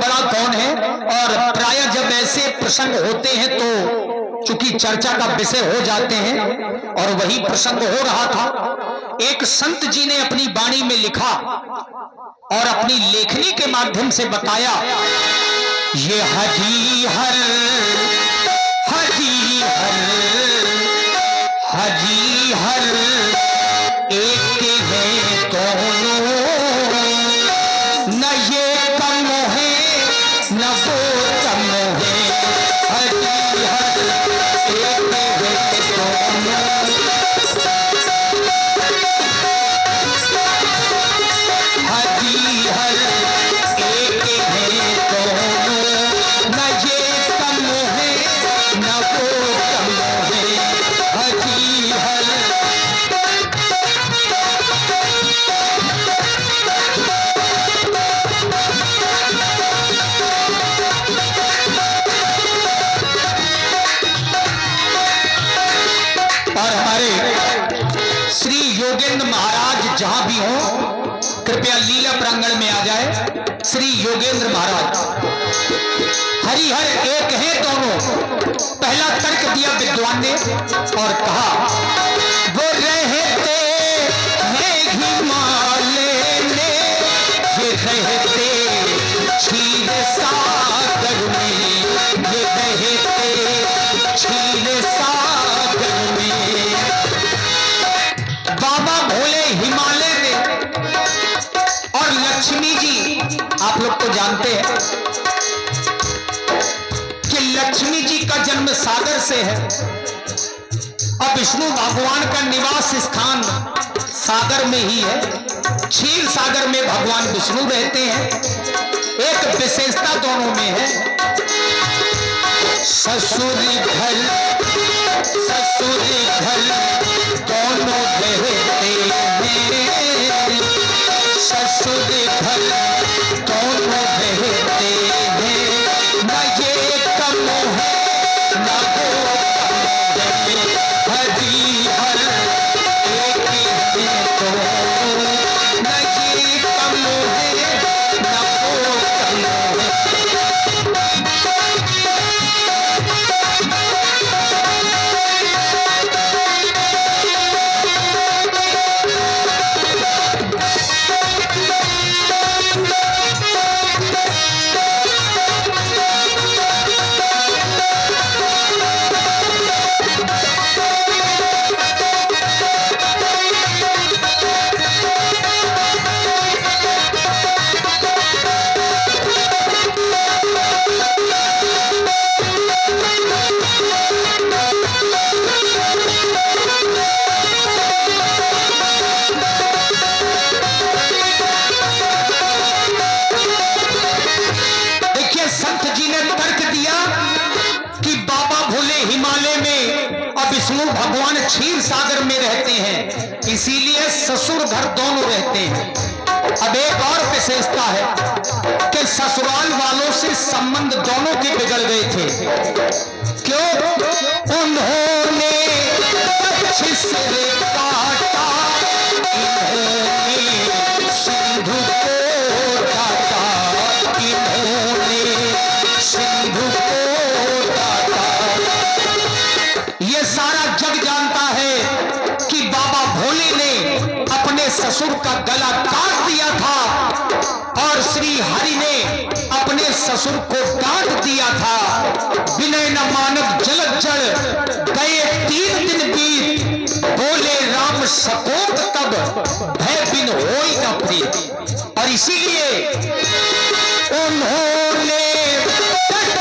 बड़ा कौन है। और प्राय जब ऐसे प्रसंग होते हैं तो चूंकि चर्चा का विषय हो जाते हैं, और वही प्रसंग हो रहा था। एक संत जी ने अपनी वाणी में लिखा और अपनी लेखनी के माध्यम से बताया, ये हजी हर हजी हर हजी हर एक है दोनों, न ये कम है न वो कम है। हजी हर एक है दोनों, हजी हर एक है दोनों, न ये कम है न वो कम है। हजी हर श्री योगेंद्र महाराज जहां भी हो कृपया लीला प्रांगण में आ जाए। श्री योगेंद्र महाराज, हरिहर एक है दोनों, पहला तर्क दिया विद्वान ने और कहा वो रहते हैं हिमालय में, ये रहते क्षीर सागर में, ये रहते क्षीर सागर में। बाबा भोले हिमालय में, और लक्ष्मी जी आप लोग तो जानते हैं कि लक्ष्मी जी का जन्म सागर से है, और विष्णु भगवान का निवास स्थान सागर में ही है। क्षीर सागर में भगवान विष्णु रहते हैं। एक विशेषता दोनों में है, ससुर घर दोनों रहते हैं, ससुर घर दोनों रहते हैं, न ये कम है न वो कम है। हजी हर एक है दोनों, न ये कम है न वो कम है। विष्णु भगवान क्षीर सागर में रहते हैं, इसीलिए ससुर घर दोनों रहते हैं। अब एक और विशेषता है कि ससुराल वालों से संबंध दोनों के बिगड़ गए थे। क्यों? उन्होंने सिर काटा, इन्होंने सिंधु को काटा, इन्होंने सिंधु को काटा। ये सारा जग जानता है कि बाबा भोले ने अपने ससुर का गला काट दिया था और श्री हरि ने अपने ससुर को डांट दिया था। विनय न मानव जलद जड़ गए 3 दिन बीत, बोले राम सकोत तब भय बिन होई न प्रीत। और इसीलिए उन्होंने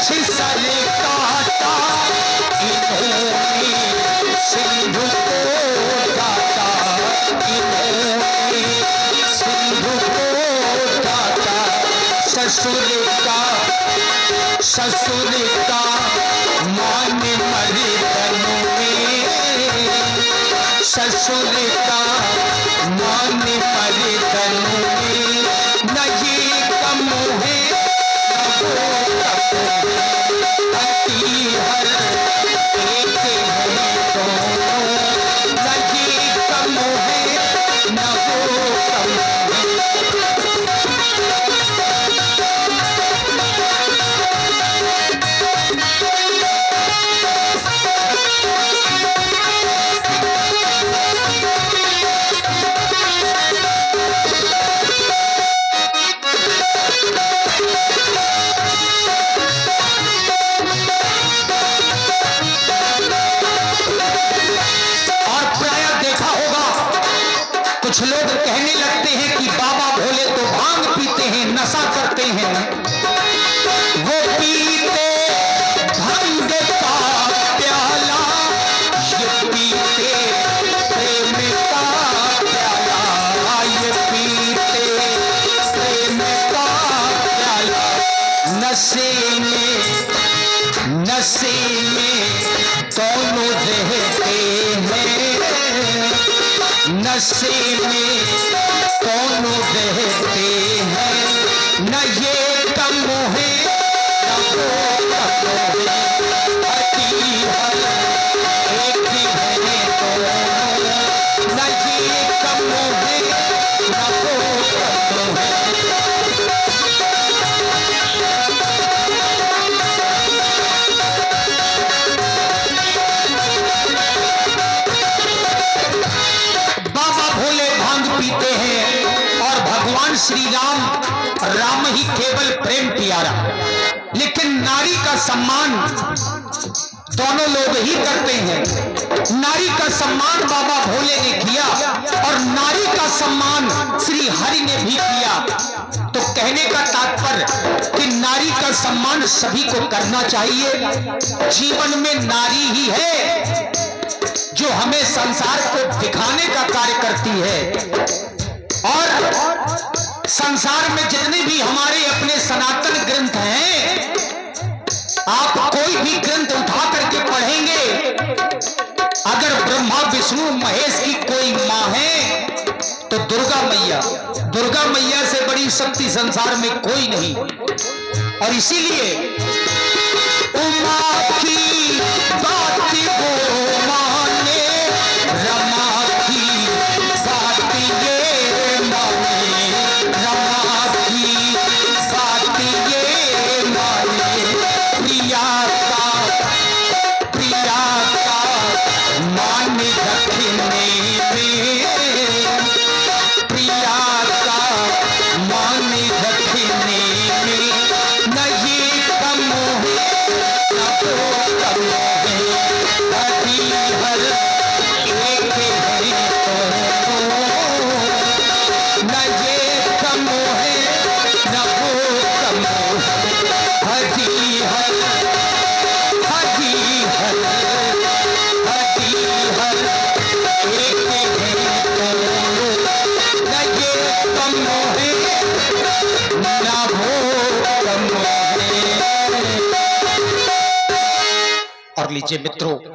सर काटा, इन्होंने सिंधु को काटा, इन्होंने सिंधु को काटा। ससुर का मान मरे तनु में, ससुर का मान मरे तनु में, न ये कम है न वो कम है। अति हर एक है दोनों, न ये कम है न वो कम है। कुछ लोग कहने लगते हैं कि बाबा भोले तो भांग पीते हैं, नशा करते हैं। वो पीते भांग का प्याला, ये पीते प्रेम का प्याला, ये पीते प्रेम का प्याला। नशे में दोनों रहते हैं, नशे में दोनों रहते हैं। न ये कम है न वो कम है, अति हर एक है दोनों। न ये कम है न वो कम है। पीते हैं और भगवान श्री राम ही केवल प्रेम प्यारा, लेकिन नारी का सम्मान दोनों लोग ही करते हैं। नारी का सम्मान बाबा भोले ने किया और नारी का सम्मान श्री हरि ने भी किया। तो कहने का तात्पर्य कि नारी का सम्मान सभी को करना चाहिए। जीवन में नारी ही है जो हमें संसार को दिखाने का कार्य करती है। और संसार में जितने भी हमारे अपने सनातन ग्रंथ हैं, आप कोई भी ग्रंथ उठा करके पढ़ेंगे, अगर ब्रह्मा विष्णु महेश की कोई मां है तो दुर्गा मैया। दुर्गा मैया से बड़ी शक्ति संसार में कोई नहीं। और इसीलिए उमा की बात वो माने, रमा की बात ये माने, रमा की बात ये माने। प्रिया का मान रखने में, प्रिया का मान रखने में न ये कम है न वो कम है, अभी हर एक है दोनों। न ये कम है न वो कम है, अभी हर एक है दोनों। न ये कम है न वो कम है। और लीजिए मित्रों,